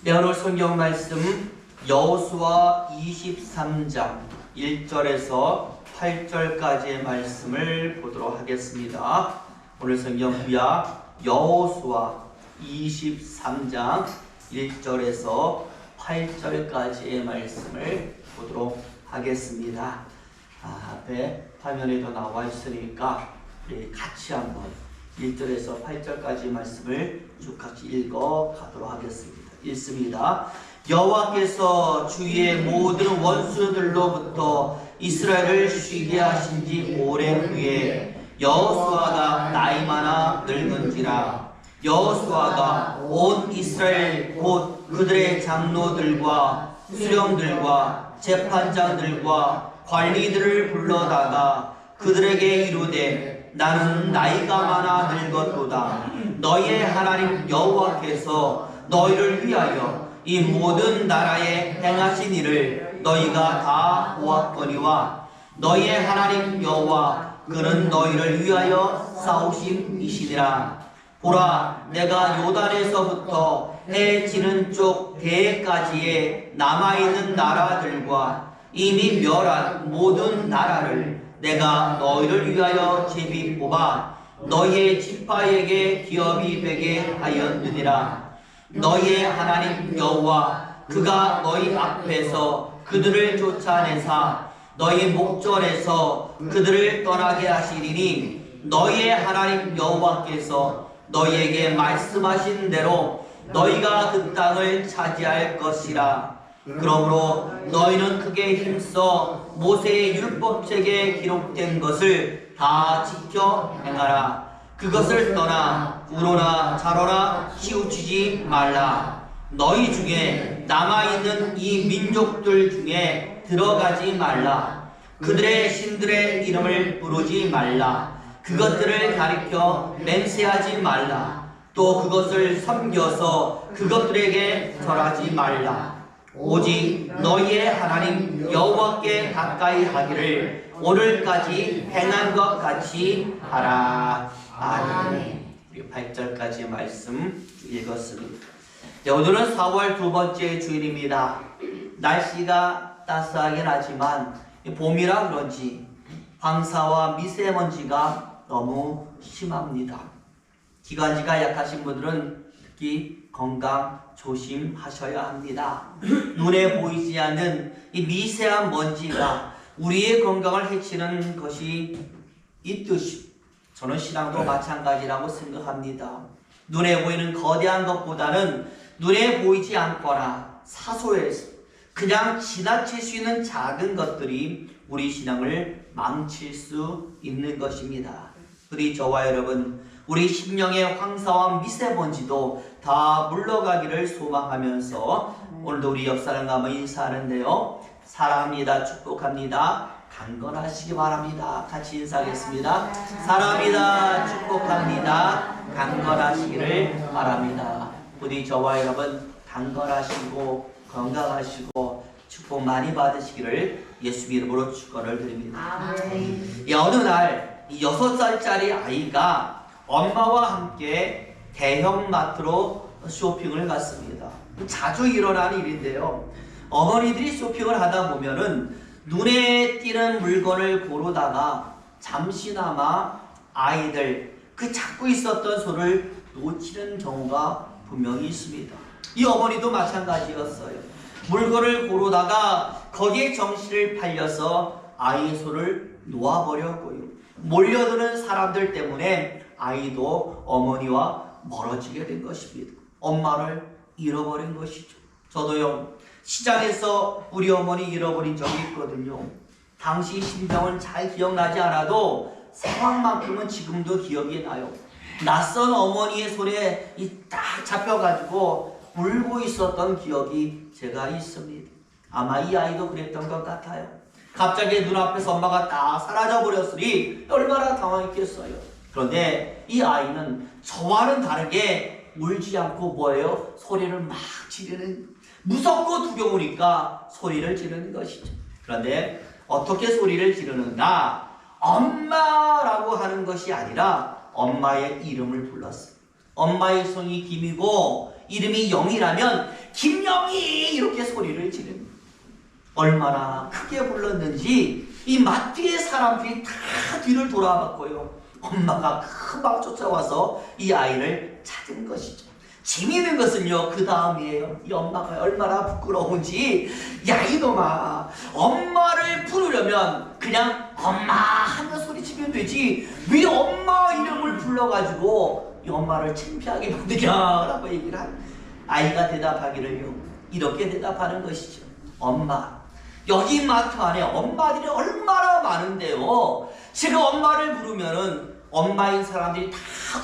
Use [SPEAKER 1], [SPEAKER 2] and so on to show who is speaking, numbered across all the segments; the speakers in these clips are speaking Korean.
[SPEAKER 1] 네, 오늘 성경 말씀 여호수아 23장 1절에서 8절까지의 말씀을 보도록 하겠습니다. 오늘 성경 구약 여호수아 23장 1절에서 8절까지의 말씀을 보도록 하겠습니다. 앞에 화면에도 나와 있으니까 우리 같이 한번 1절에서 8절까지 말씀을 쭉 같이 읽어 가도록 하겠습니다. 읽습니다. 여호와께서 주의 모든 원수들로부터 이스라엘을 쉬게 하신 지 오래 후에 여호수아가 나이 많아 늙은지라 여호수아가 온 이스라엘 곧 그들의 장로들과 수령들과 재판장들과 관리들을 불러다가 그들에게 이르되 나는 나이가 많아 늙었도다. 너희의 하나님 여호와께서 너희를 위하여 이 모든 나라에 행하신 일을 너희가 다 보았거니와 너희의 하나님 여호와 그는 너희를 위하여 싸우심이시니라. 보라, 내가 요단에서부터 해 지는 쪽 대해까지의 남아있는 나라들과 이미 멸한 모든 나라를 내가 너희를 위하여 제비 뽑아 너희의 지파에게 기업이 되게 하였느니라. 너희의 하나님 여호와 그가 너희 앞에서 그들을 쫓아내사 너희 목전에서 그들을 떠나게 하시리니 너희의 하나님 여호와께서 너희에게 말씀하신 대로 너희가 그 땅을 차지할 것이라. 그러므로 너희는 크게 힘써 모세의 율법책에 기록된 것을 다 지켜 행하라. 그것을 떠나 우로나 자로나 치우치지 말라. 너희 중에 남아있는 이 민족들 중에 들어가지 말라. 그들의 신들의 이름을 부르지 말라. 그것들을 가리켜 맹세하지 말라. 또 그것을 섬겨서 그것들에게 절하지 말라. 오직 너희의 하나님 여호와께 가까이 하기를 오늘까지 행한 것 같이 하라. 아멘. 8절까지의 말씀 읽었습니다. 네, 오늘은 4월 두 번째 주일입니다. 날씨가 따스하긴 하지만 봄이라 그런지 황사와 미세먼지가 너무 심합니다. 기관지가 약하신 분들은 특히 건강 조심하셔야 합니다. 눈에 보이지 않는 이 미세한 먼지가 우리의 건강을 해치는 것이 있듯이 저는 신앙도 마찬가지라고 생각합니다. 눈에 보이는 거대한 것보다는 눈에 보이지 않거나 사소해서 그냥 지나칠 수 있는 작은 것들이 우리 신앙을 망칠 수 있는 것입니다. 우리 저와 여러분, 우리 심령의 황사와 미세먼지도 다 물러가기를 소망하면서 오늘도 우리 옆 사람과 한번 인사하는데요. 사랑합니다. 축복합니다. 강건하시기 바랍니다. 같이 인사하겠습니다. 사랑합니다. 축복합니다. 강건하시기를 바랍니다. 우리 저와 여러분 강건하시고 건강하시고 축복 많이 받으시기를 예수 이름으로 축원을 드립니다. 어느 날 6살짜리 아이가 엄마와 함께 대형마트로 쇼핑을 갔습니다. 자주 일어나는 일인데요. 어머니들이 쇼핑을 하다 보면은 눈에 띄는 물건을 고르다가 잠시나마 아이들 그 잡고 있었던 손을 놓치는 경우가 분명히 있습니다. 이 어머니도 마찬가지였어요. 물건을 고르다가 거기에 정신을 팔려서 아이의 손을 놓아버렸고요. 몰려드는 사람들 때문에 아이도 어머니와 멀어지게 된 것입니다. 엄마를 잃어버린 것이죠. 저도요, 시장에서 우리 어머니 잃어버린 적이 있거든요. 당시 심정은 잘 기억나지 않아도 상황만큼은 지금도 기억이 나요. 낯선 어머니의 손에 딱 잡혀가지고 울고 있었던 기억이 제가 있습니다. 아마 이 아이도 그랬던 것 같아요. 갑자기 눈앞에서 엄마가 딱 사라져버렸으니 얼마나 당황했겠어요. 그런데 이 아이는 저와는 다르게 울지 않고 뭐예요? 소리를 막 지르는, 무섭고 두려우니까 소리를 지르는 것이죠. 그런데 어떻게 소리를 지르는가? 엄마라고 하는 것이 아니라 엄마의 이름을 불렀어요. 엄마의 성이 김이고 이름이 영이라면 김영이 이렇게 소리를 지릅니다. 얼마나 크게 불렀는지 이 마트의 사람들이 다 뒤를 돌아봤고요. 엄마가 금방 쫓아와서 이 아이를 찾은 것이죠. 재미있는 것은요, 그 다음이에요. 이 엄마가 얼마나 부끄러운지. 야, 이놈아, 엄마를 부르려면 그냥 엄마 하는 소리 치면 되지 왜 엄마 이름을 불러가지고 이 엄마를 창피하게 만드냐라고 얘기를 한. 아이가 대답하기를요, 이렇게 대답하는 것이죠. 엄마, 여기 마트 안에 엄마들이 얼마나 많은데요, 제가 엄마를 부르면은 엄마인 사람들이 다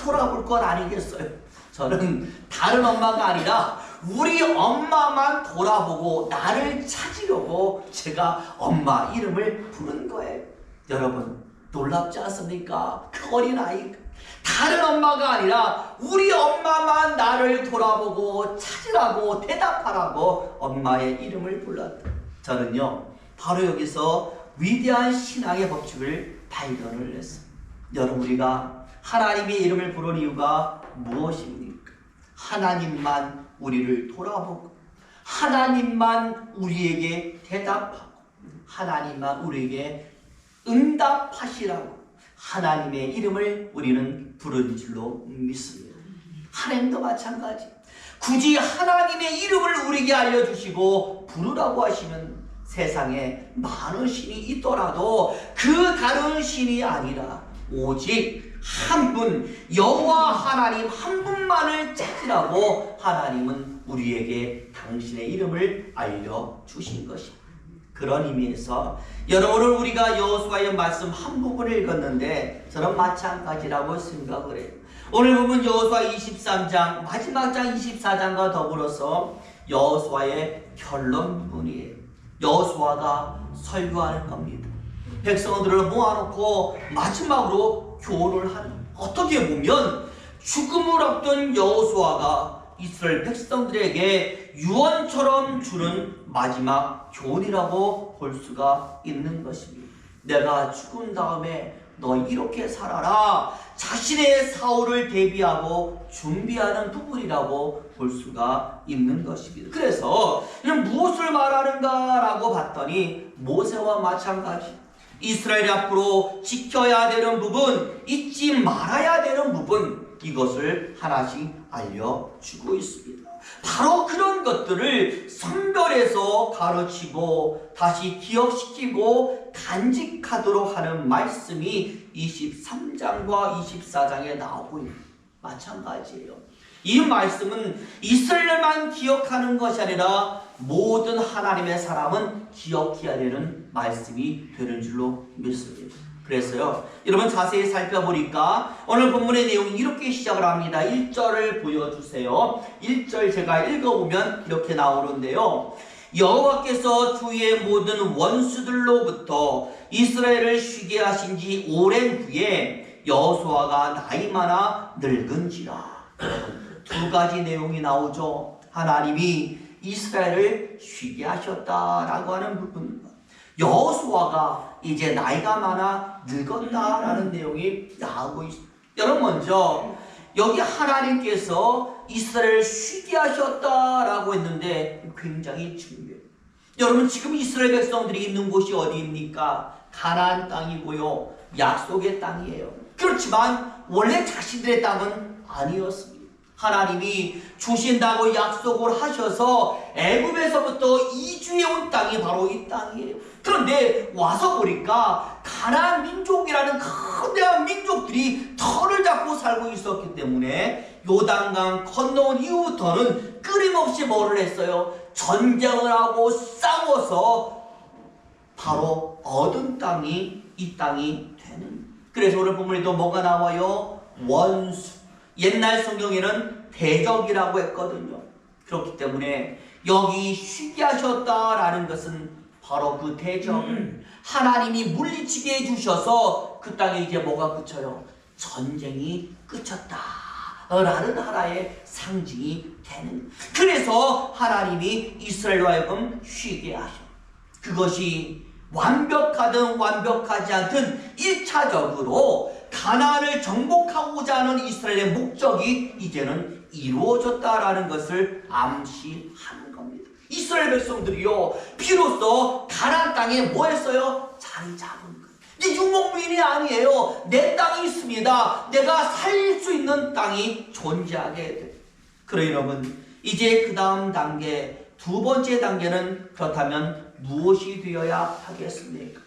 [SPEAKER 1] 돌아볼 것 아니겠어요? 저는 다른 엄마가 아니라 우리 엄마만 돌아보고 나를 찾으려고 제가 엄마 이름을 부른 거예요. 여러분, 놀랍지 않습니까? 그 어린아이, 다른 엄마가 아니라 우리 엄마만 나를 돌아보고 찾으라고 대답하라고 엄마의 이름을 불렀다. 저는요, 바로 여기서 위대한 신앙의 법칙을 발견을 했습니다. 여러분, 우리가 하나님의 이름을 부른 이유가 무엇입니까? 하나님만 우리를 돌아보고, 하나님만 우리에게 대답하고, 하나님만 우리에게 응답하시라고 하나님의 이름을 우리는 부른 줄로 믿습니다. 하나님도 마찬가지. 굳이 하나님의 이름을 우리에게 알려주시고 부르라고 하시면 세상에 많은 신이 있더라도 그 다른 신이 아니라 오직 한 분, 여호와 하나님 한 분만을 찾으라고 하나님은 우리에게 당신의 이름을 알려주신 것입니다. 그런 의미에서 여러분, 우리가 여호수아의 말씀 한 부분을 읽었는데 저는 마찬가지라고 생각을 해요. 오늘 보면 여호수아 23장 마지막 장 24장과 더불어서 여호수아의 결론 부분이에요. 여호수아가 설교하는 겁니다. 백성들을 모아놓고 마지막으로 교훈을 하는, 어떻게 보면 죽음을 앞둔 여호수아가 이스라엘 백성들에게 유언처럼 주는 마지막 교훈이라고 볼 수가 있는 것입니다. 내가 죽은 다음에 너 이렇게 살아라, 자신의 사후를 대비하고 준비하는 부분이라고 볼 수가 있는 것입니다. 그래서 무엇을 말하는가 라고 봤더니 모세와 마찬가지, 이스라엘이 앞으로 지켜야 되는 부분, 잊지 말아야 되는 부분, 이것을 하나씩 알려주고 있습니다. 바로 그런 것들을 선별해서 가르치고 다시 기억시키고 간직하도록 하는 말씀이 23장과 24장에 나오고 있는 마찬가지예요. 이 말씀은 이스라엘만 기억하는 것이 아니라 모든 하나님의 사람은 기억해야 되는 말씀이 되는 줄로 믿습니다. 그래서요, 여러분 자세히 살펴보니까 오늘 본문의 내용이 이렇게 시작을 합니다. 1절을 보여주세요. 1절 제가 읽어보면 이렇게 나오는데요, 여호와께서 주의 모든 원수들로부터 이스라엘을 쉬게 하신 지 오랜 후에 여호수아가 나이 많아 늙은지라. 두 가지 내용이 나오죠. 하나님이 이스라엘을 쉬게 하셨다라고 하는 부분, 여호수아가 이제 나이가 많아 늙었다라는 내용이 나오고 있습니다. 여러분, 먼저 여기 하나님께서 이스라엘을 쉬게 하셨다라고 했는데 굉장히 중요해요. 여러분, 지금 이스라엘 백성들이 있는 곳이 어디입니까? 가나안 땅이고요, 약속의 땅이에요. 그렇지만 원래 자신들의 땅은 아니었습니다. 하나님이 주신다고 약속을 하셔서 애굽에서부터 이주해 온 땅이 바로 이 땅이에요. 그런데 와서 보니까 가나안 민족이라는 거대한 민족들이 터를 잡고 살고 있었기 때문에 요단강 건너온 이후부터는 끊임없이 뭐를 했어요? 전쟁을 하고 싸워서 바로 얻은 땅이 이 땅이 되는. 그래서 오늘 본문에도 뭐가 나와요? 원수. 옛날 성경에는 대적이라고 했거든요. 그렇기 때문에 여기 쉬게 하셨다라는 것은 바로 그 대적을 하나님이 물리치게 해주셔서 그 땅에 이제 뭐가 그쳐요? 전쟁이 그쳤다 라는 하나의 상징이 되는. 그래서 하나님이 이스라엘로 하여금 쉬게 하셔. 그것이 완벽하든 완벽하지 않든 1차적으로 가나안을 정복하고자 하는 이스라엘의 목적이 이제는 이루어졌다라는 것을 암시하는 겁니다. 이스라엘 백성들이요, 비로소 가나안 땅에 뭐 했어요? 자리 잡은 거예요. 이제 유목민이 아니에요. 내 땅이 있습니다. 내가 살 수 있는 땅이 존재하게 돼요. 그러니 여러분, 이제 그 다음 단계, 두 번째 단계는 그렇다면 무엇이 되어야 하겠습니까?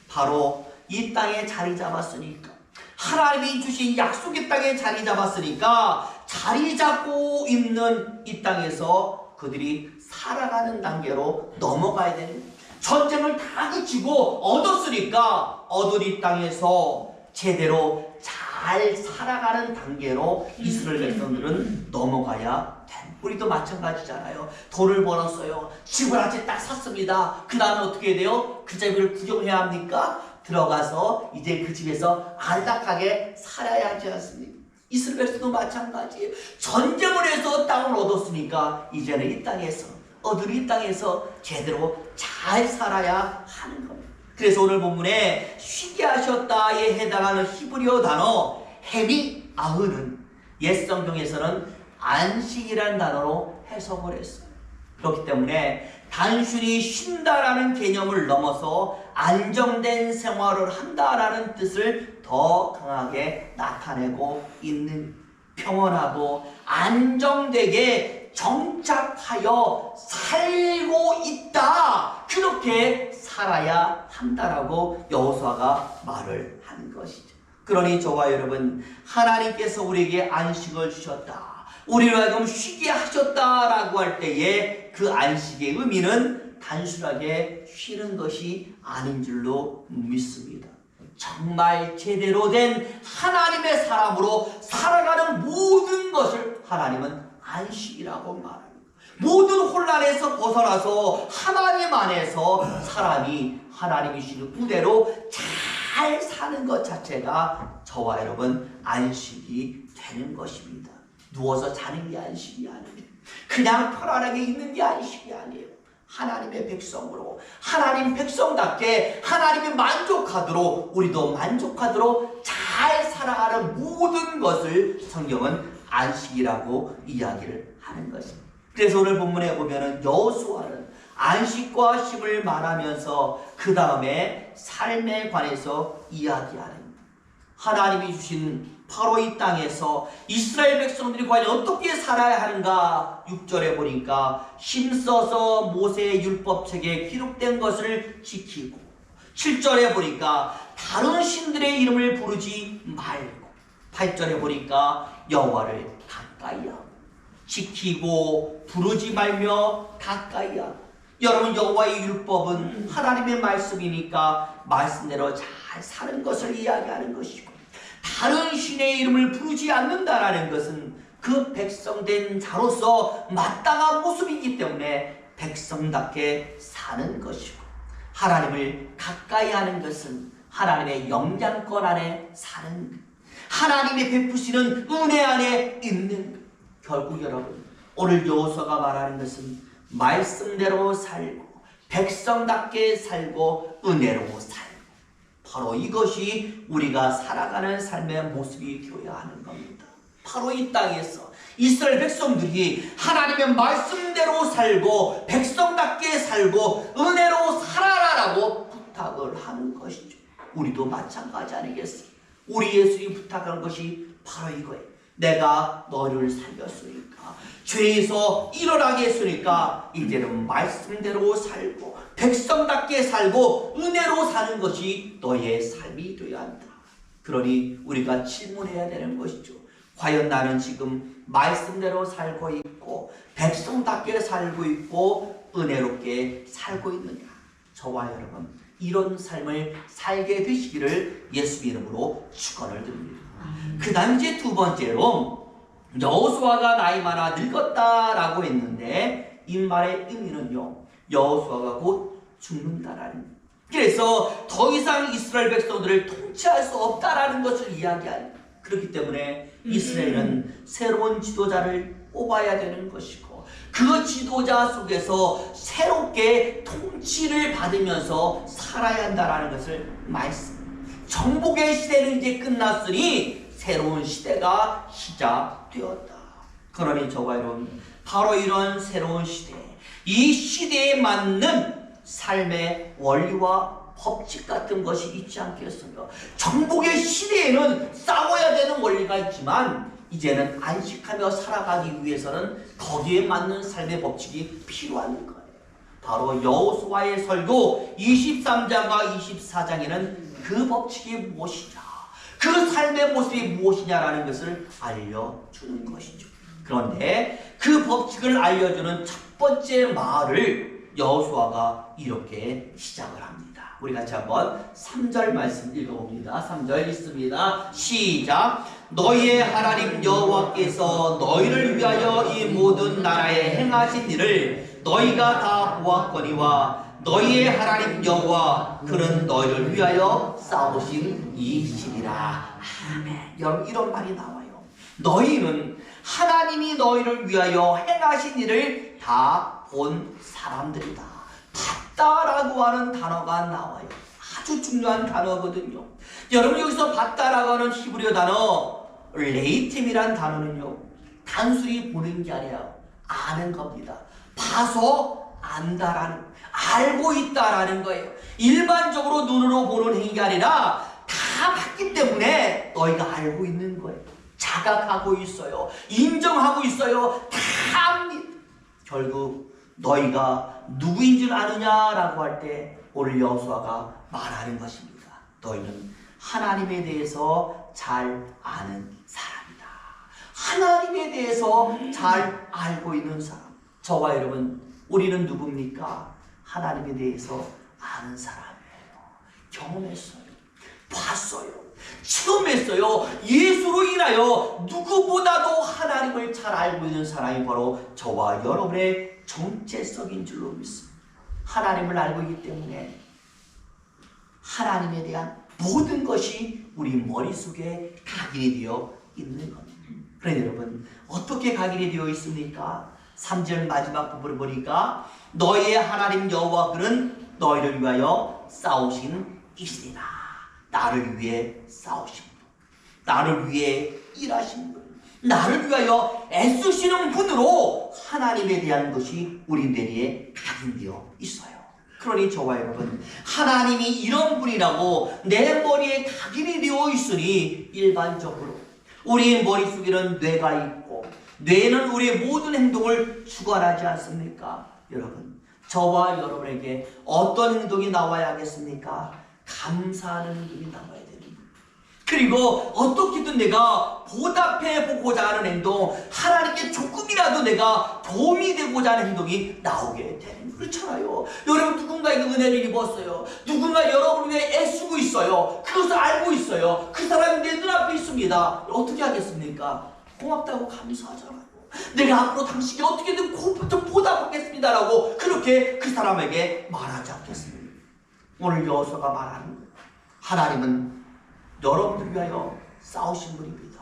[SPEAKER 1] 바로 이 땅에 자리 잡았으니까, 하나님이 주신 약속의 땅에 자리 잡았으니까 자리 잡고 있는 이 땅에서 그들이 살아가는 단계로 넘어가야 되는 거예요. 전쟁을 다 그치고 얻었으니까 얻은 이 땅에서 제대로 잘 살아가는 단계로 이스라엘 백성들은 넘어가야 돼. 우리도 마찬가지잖아요. 돈을 벌었어요. 집을 아직 딱 샀습니다. 그 다음에 어떻게 해야 돼요? 그 집을 구경해야 합니까? 들어가서 이제 그 집에서 안락하게 살아야 하지 않습니까? 이스라엘 백성도 마찬가지예요. 전쟁을 해서 땅을 얻었으니까 이제는 이 땅에서, 얻은 이 땅에서 제대로 잘 살아야 하는 겁니다. 그래서 오늘 본문에 쉬게 하셨다에 해당하는 히브리어 단어 헤미 아흐는 옛 성경에서는 안식이라는 단어로 해석을 했어요. 그렇기 때문에 단순히 쉰다라는 개념을 넘어서 안정된 생활을 한다라는 뜻을 더 강하게 나타내고 있는, 평온하고 안정되게 정착하여 살고 있다, 그렇게 살아야 한다라고 여호수아가 말을 한 것이죠. 그러니 저와 여러분, 하나님께서 우리에게 안식을 주셨다, 우리를 하여금 쉬게 하셨다라고 할 때에 그 안식의 의미는 단순하게 쉬는 것이 아닌 줄로 믿습니다. 정말 제대로 된 하나님의 사람으로 살아가는 모든 것을 하나님은 안식이라고 말합니다. 모든 혼란에서 벗어나서 하나님 안에서 사람이 하나님이 주시는 은혜로 잘 사는 것 자체가 저와 여러분 안식이 되는 것입니다. 누워서 자는 게 안식이 아니에요. 그냥 편안하게 있는 게 안식이 아니에요. 하나님의 백성으로, 하나님 백성답게 하나님이 만족하도록, 우리도 만족하도록 잘 살아가는 모든 것을 성경은 안식이라고 이야기를 하는 것입니다. 그래서 오늘 본문에 보면은 여호수아는 안식과 쉼을 말하면서 그 다음에 삶에 관해서 이야기하는, 하나님이 주신 바로 이 땅에서 이스라엘 백성들이 과연 어떻게 살아야 하는가. 6절에 보니까 힘써서 모세의 율법책에 기록된 것을 지키고, 7절에 보니까 다른 신들의 이름을 부르지 말고, 8절에 보니까 여호와를 가까이 하고, 지키고 부르지 말며 가까이 하고. 여러분, 여호와의 율법은 하나님의 말씀이니까 말씀대로 잘 사는 것을 이야기하는 것이고, 다른 신의 이름을 부르지 않는다라는 것은 그 백성된 자로서 마땅한 모습이기 때문에 백성답게 사는 것이고, 하나님을 가까이 하는 것은 하나님의 영향권 안에 사는 것, 하나님이 베푸시는 은혜 안에 있는 것. 결국 여러분, 오늘 여호수아가 말하는 것은 말씀대로 살고 백성답게 살고 은혜로 살고, 바로 이것이 우리가 살아가는 삶의 모습이 되어야 하는 겁니다. 바로 이 땅에서 이스라엘 백성들이 하나님의 말씀대로 살고 백성답게 살고 은혜로 살아라라고 부탁을 하는 것이죠. 우리도 마찬가지 아니겠습니까? 우리 예수님이 부탁한 것이 바로 이거예요. 내가 너를 살렸으니까, 죄에서 일어나게 했으니까 이제는 말씀대로 살고 백성답게 살고 은혜로 사는 것이 너의 삶이 되어야 한다. 그러니 우리가 질문해야 되는 것이죠. 과연 나는 지금 말씀대로 살고 있고 백성답게 살고 있고 은혜롭게 살고 있느냐. 저와 여러분, 이런 삶을 살게 되시기를 예수 이름으로 축원을 드립니다. 그 다음 이제 두 번째로 여호수아가 나이 많아 늙었다라고 했는데, 이 말의 의미는요, 여호수아가 곧 죽는다라는, 그래서 더 이상 이스라엘 백성들을 통치할 수 없다라는 것을 이야기합니다. 그렇기 때문에 이스라엘은 새로운 지도자를 뽑아야 되는 것이고, 그 지도자 속에서 새롭게 통치를 받으면서 살아야 한다라는 것을 말씀. 정복의 시대는 이제 끝났으니 새로운 시대가 시작되었다. 그러니 저와 여러분, 바로 이런 새로운 시대, 이 시대에 맞는 삶의 원리와 법칙 같은 것이 있지 않겠어요? 정복의 시대에는 싸워야 되는 원리가 있지만 이제는 안식하며 살아가기 위해서는 거기에 맞는 삶의 법칙이 필요한 거예요. 바로 여호수아의 설교 23장과 24장에는 그 법칙이 무엇이냐, 그 삶의 모습이 무엇이냐라는 것을 알려주는 것이죠. 그런데 그 법칙을 알려주는 첫 번째 말을 여호수아가 이렇게 시작을 합니다. 우리 같이 한번 3절 말씀 읽어봅니다. 3절 읽습니다. 시작. 너희의 하나님 여호와께서 너희를 위하여 이 모든 나라에 행하신 일을 너희가 다 보았거니와 너희의 하나님 여호와 그는 너희를 위하여 싸우신 이시니라. 아멘. 여러분, 이런 말이 나와요. 너희는 하나님이 너희를 위하여 행하신 일을 다 본 사람들이다. 봤다라고 하는 단어가 나와요. 아주 중요한 단어거든요. 여러분, 여기서 봤다라고 하는 히브리어 단어 레이템이란 단어는요, 단순히 보는 게 아니라 아는 겁니다. 봐서 안다라는, 알고 있다라는 거예요. 일반적으로 눈으로 보는 행위가 아니라 다 봤기 때문에 너희가 알고 있는 거예요. 자각하고 있어요. 인정하고 있어요. 다 압니다. 결국 너희가 누구인 줄 아느냐라고 할 때 오늘 여호수아가 말하는 것입니다. 너희는 하나님에 대해서 잘 아는 사람이다. 하나님에 대해서 잘 알고 있는 사람. 저와 여러분, 우리는 누굽니까? 하나님에 대해서 아는 사람이에요. 경험했어요. 봤어요. 체험했어요. 예수로 인하여 누구보다도 하나님을 잘 알고 있는 사람이 바로 저와 여러분의 정체성인 줄로 믿습니다. 하나님을 알고 있기 때문에 하나님에 대한 모든 것이 우리 머릿속에 각인이 되어 있는 겁니다. 그런데 여러분, 어떻게 각인이 되어 있습니까? 3절 마지막 부분을 보니까 너희의 하나님 여호와 그는 너희를 위하여 싸우신 이시니라. 나를 위해 싸우신 분, 나를 위해 일하신 분, 나를 위하여 애쓰시는 분으로 하나님에 대한 것이 우리 뇌리에 각인되어 있어요. 그러니 저와 여러분, 하나님이 이런 분이라고 내 머리에 각인이 되어 있으니 일반적으로 우리 머릿속에는 뇌가 있고 뇌는 우리의 모든 행동을 주관하지 않습니까? 여러분, 저와 여러분에게 어떤 행동이 나와야 하겠습니까? 감사하는 행동이 나와야 됩니다. 그리고 어떻게든 내가 보답해 보고자 하는 행동, 하나님께 조금이라도 내가 도움이 되고자 하는 행동이 나오게 되는 거예요. 그렇잖아요. 여러분, 누군가에게 은혜를 입었어요. 누군가 여러분을 위해 애쓰고 있어요. 그것을 알고 있어요. 그 사람이 내 눈앞에 있습니다. 어떻게 하겠습니까? 고맙다고 감사하잖아요. 내가 앞으로 당신께 어떻게든 좀 보답하겠습니다라고 그렇게 그 사람에게 말하지 않겠습니까? 오늘 여호수아가 말하는 거예요. 하나님은 여러분들을 위하여 싸우신 분입니다.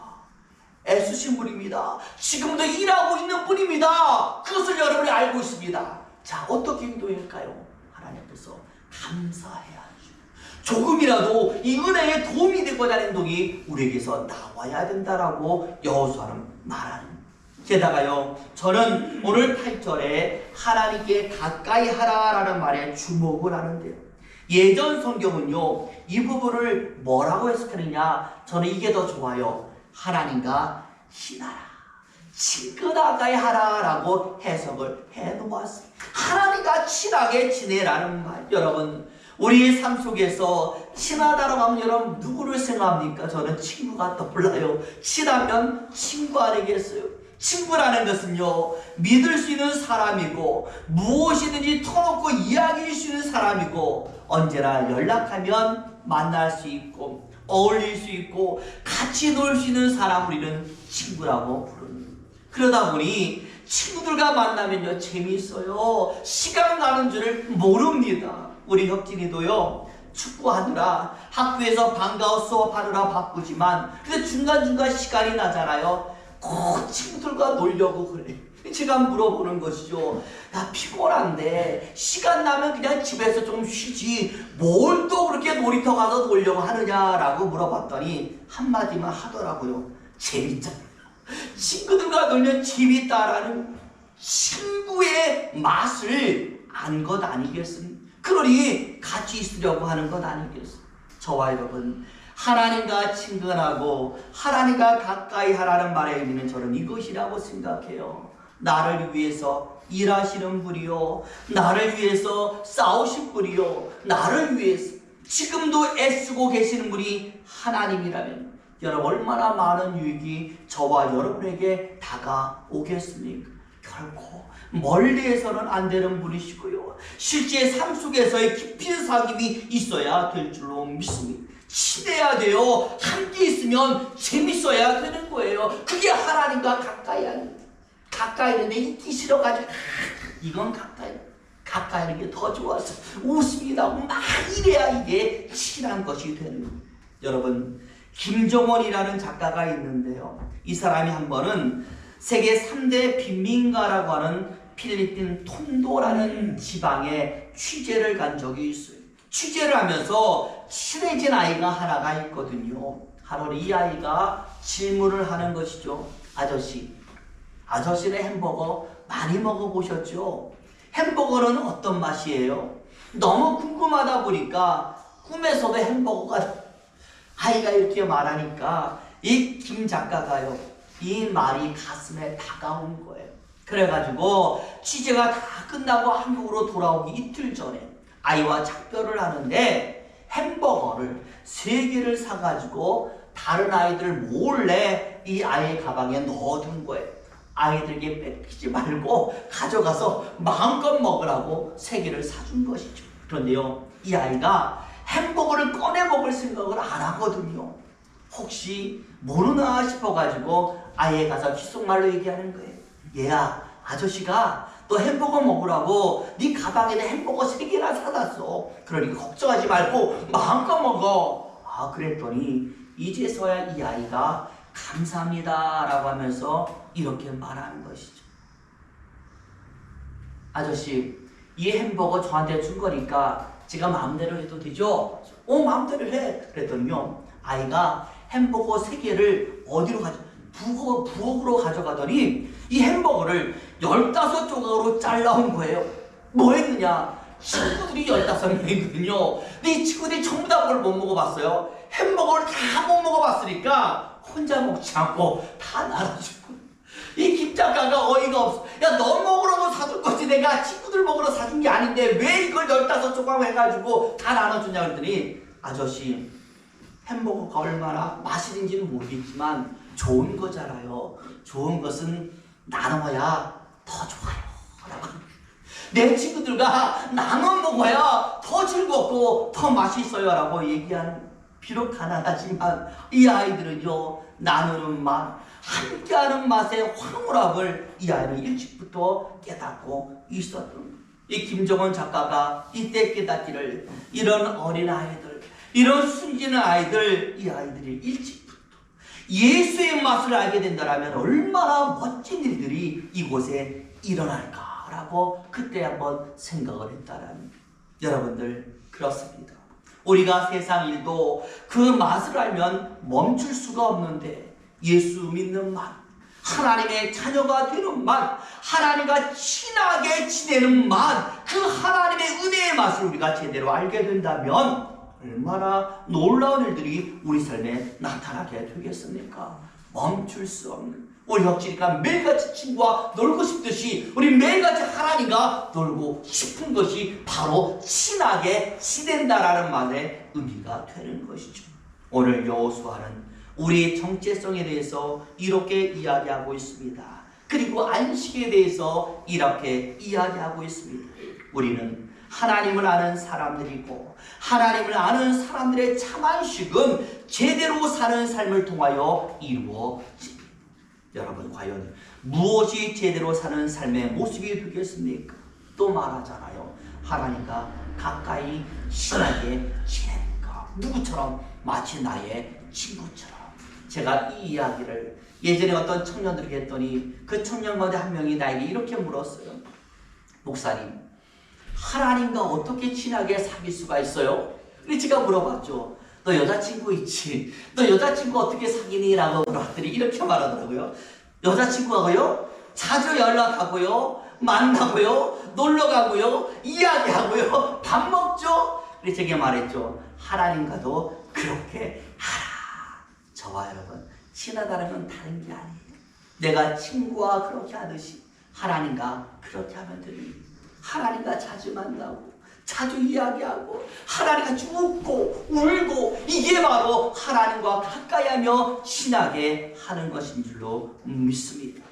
[SPEAKER 1] 애쓰신 분입니다. 지금도 일하고 있는 분입니다. 그것을 여러분이 알고 있습니다. 자, 어떻게 행동할까요? 하나님 앞에서 감사해야죠. 조금이라도 이 은혜에 도움이 되고자 하는 행동이 우리에게서 나와야 된다라고 여호수아는 말하는 거예요. 게다가요, 저는 오늘 8절에 하나님께 가까이 하라라는 말에 주목을 하는데요, 예전 성경은요, 이 부분을 뭐라고 해석하느냐, 저는 이게 더 좋아요. 하나님과 친하라, 친근하게 하라라고 해석을 해놓았습니다. 하나님과 친하게 지내라는 말. 여러분, 우리의 삶 속에서 친하다라고 하면 여러분 누구를 생각합니까? 저는 친구가 떠올라요. 친하면 친구 아니겠어요? 친구라는 것은요, 믿을 수 있는 사람이고 무엇이든지 터놓고 이야기할 수 있는 사람이고 언제나 연락하면 만날 수 있고 어울릴 수 있고 같이 놀 수 있는 사람, 우리는 친구라고 부릅니다. 그러다 보니 친구들과 만나면요, 재미있어요. 시간 가는 줄을 모릅니다. 우리 혁진이도요, 축구하느라 학교에서 방과후 수업하느라 바쁘지만 근데 중간중간 시간이 나잖아요. 꼭 친구들과 놀려고 그래. 제가 물어보는 것이죠. 나 피곤한데 시간 나면 그냥 집에서 좀 쉬지 뭘 또 그렇게 놀이터 가서 놀려고 하느냐라고 물어봤더니 한마디만 하더라고요. 재밌잖아. 친구들과 놀면 재밌다라는 친구의 맛을 안 것 아니겠습니까? 그러니 같이 있으려고 하는 것 아니겠습니까? 저와 여러분, 하나님과 친근하고 하나님과 가까이 하라는 말의 의미는 저는 이것이라고 생각해요. 나를 위해서 일하시는 분이요, 나를 위해서 싸우신 분이요, 나를 위해서 지금도 애쓰고 계시는 분이 하나님이라면 여러분, 얼마나 많은 유익이 저와 여러분에게 다가오겠습니까? 결코 멀리에서는 안 되는 분이시고요, 실제 삶 속에서의 깊은 사귐이 있어야 될 줄로 믿습니다. 친해야 돼요. 함께 있으면 재밌어야 되는 거예요. 그게 하나님과 가까이 하는, 가까이 있는데 있기 싫어가지고 이건 가까이 하는 게 더 좋아서 웃음이 나고 막 이래야 이게 친한 것이 되는 거예요. 여러분, 김정원이라는 작가가 있는데요, 이 사람이 한 번은 세계 3대 빈민가라고 하는 필리핀 톤도라는 지방에 취재를 간 적이 있어요. 취재를 하면서 친해진 아이가 하나가 있거든요. 바로 이 아이가 질문을 하는 것이죠. 아저씨는 햄버거 많이 먹어보셨죠? 햄버거는 어떤 맛이에요? 너무 궁금하다 보니까 꿈에서도 햄버거가, 아이가 이렇게 말하니까 이 김 작가가요, 이 말이 가슴에 다가온 거예요. 그래가지고 취재가 다 끝나고 한국으로 돌아오기 이틀 전에 아이와 작별을 하는데 햄버거를 3개를 사가지고 다른 아이들 몰래 이 아이의 가방에 넣어둔 거예요. 아이들에게 뺏기지 말고 가져가서 마음껏 먹으라고 3개를 사준 것이죠. 그런데요, 이 아이가 햄버거를 꺼내 먹을 생각을 안 하거든요. 혹시 모르나 싶어가지고 아이에 가서 귓속말로 얘기하는 거예요. 얘야, 아저씨가 너 햄버거 먹으라고 네 가방에는 햄버거 3개나 사놨어. 그러니까 걱정하지 말고 마음껏 먹어. 그랬더니 이제서야 이 아이가 감사합니다 라고 하면서 이렇게 말하는 것이죠. 아저씨, 이 햄버거 저한테 준 거니까 제가 마음대로 해도 되죠? 마음대로 해. 그랬더니요, 아이가 햄버거 3개를 어디로 부엌으로 가져가더니 이 햄버거를 15조각으로 잘라온 거예요. 뭐 했느냐? 친구들이 15명이거든요. 근데 이 친구들이 전부 다 그걸 못 먹어봤어요. 햄버거를 다 못 먹어봤으니까 혼자 먹지 않고 다 나눠주고. 이 김 작가가 어이가 없어. 야, 너 먹으라고 사줄 거지, 내가 친구들 먹으러 사준 게 아닌데 왜 이걸 15조각 해가지고 다 나눠주냐 그랬더니, 아저씨, 햄버거가 얼마나 맛있는지는 모르겠지만 좋은 거잖아요. 좋은 것은 나눠야 더 좋아요. 내 친구들과 나눠 먹어야 더 즐겁고 더 맛있어요 라고 얘기하는, 비록 가난하지만 이 아이들은요, 나누는 맛, 함께하는 맛의 황홀함을 이 아이는 일찍부터 깨닫고 있었던 거예요. 이 김정원 작가가 이때 깨닫기를, 이런 어린 아이들, 이런 숨지는 아이들, 이 아이들이 일찍부터 예수의 맛을 알게 된다면 얼마나 멋진 일들이 이곳에 일어날까라고 그때 한번 생각을 했다라는. 여러분들, 그렇습니다. 우리가 세상 일도 그 맛을 알면 멈출 수가 없는데, 예수 믿는 맛, 하나님의 자녀가 되는 맛, 하나님과 친하게 지내는 맛, 그 하나님의 은혜의 맛을 우리가 제대로 알게 된다면 얼마나 놀라운 일들이 우리 삶에 나타나게 되겠습니까? 멈출 수 없는, 우리 혁진이가 매일같이 친구와 놀고 싶듯이 우리 매일같이 하나님과 놀고 싶은 것이 바로 친하게 지낸다라는 말의 의미가 되는 것이죠. 오늘 여호수아는 우리의 정체성에 대해서 이렇게 이야기하고 있습니다. 그리고 안식에 대해서 이렇게 이야기하고 있습니다. 우리는 하나님을 아는 사람들이고, 하나님을 아는 사람들의 참 안식은 제대로 사는 삶을 통하여 이루어집니다. 여러분, 과연 무엇이 제대로 사는 삶의 모습이 되겠습니까? 또 말하잖아요. 하나님과 가까이 친하게 지내니까. 누구처럼? 마치 나의 친구처럼. 제가 이 이야기를 예전에 어떤 청년들에게 했더니 그 청년 가운데 한 명이 나에게 이렇게 물었어요. 목사님, 하나님과 어떻게 친하게 사귈 수가 있어요? 그래서 제가 물어봤죠. 너 여자친구 있지? 너 여자친구 어떻게 사귀니? 라고 물어봤더니 이렇게 말하더라고요. 여자친구하고요? 자주 연락하고요? 만나고요? 놀러가고요? 이야기하고요? 밥 먹죠? 그래서 제가 말했죠. 하나님과도 그렇게 하라. 저와 여러분, 친하다는 건 다른 게 아니에요. 내가 친구와 그렇게 하듯이 하나님과 그렇게 하면 됩니다. 하나님과 자주 만나고 자주 이야기하고 하나님과 웃고 울고, 이게 바로 하나님과 가까이 하며 친하게 하는 것인 줄로 믿습니다.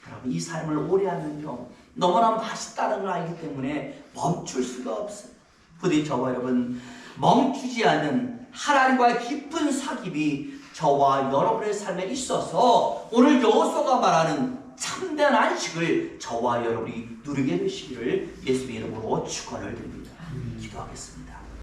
[SPEAKER 1] 여러분, 이 삶을 오래 하면요, 너무나 맛있다는 걸 알기 때문에 멈출 수가 없어요. 부디 저와 여러분, 멈추지 않는 하나님과의 깊은 사귐이 저와 여러분의 삶에 있어서 오늘 여호수아가 말하는 참된 안식을 저와 여러분이 누리게 되시기를 예수님의 이름으로 축원을 드립니다. 기도하겠습니다.